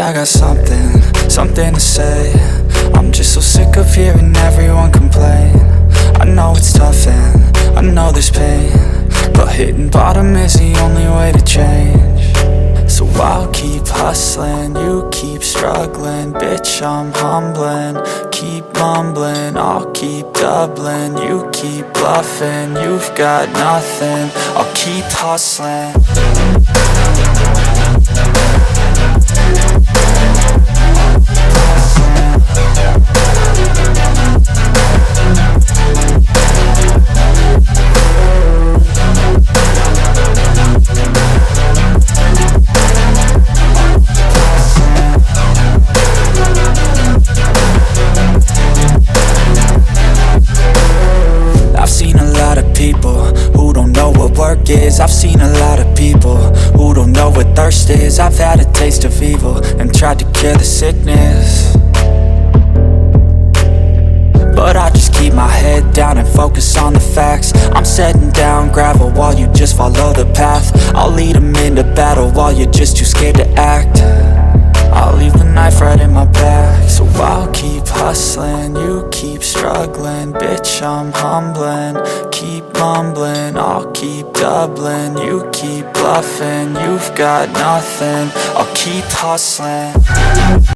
I got something to say. I'm just so sick of hearing everyone complain. I know it's tough and I know there's pain, but hitting bottom is the only way to change. So I'll keep hustling, you keep struggling. Bitch, I'm humbling, keep mumbling. I'll keep doubling, you keep bluffing. You've got nothing, I'll keep hustling. I've seen a lot of people who don't know what work is. I've seen a lot of people who don't know what thirst is. I've had a taste of evil and tried to cure the sickness, but I just keep my head down and focus on the facts. I'm setting down gravel while you just follow the path. I'll lead them into battle while you're just too scared to act. I'll leave the knife right in my back. So I'll keep hustling, you keep struggling. Bitch, I'm humbling, keep mumbling. I'll keep doubling, you keep bluffing. You've got nothing, I'll keep hustling.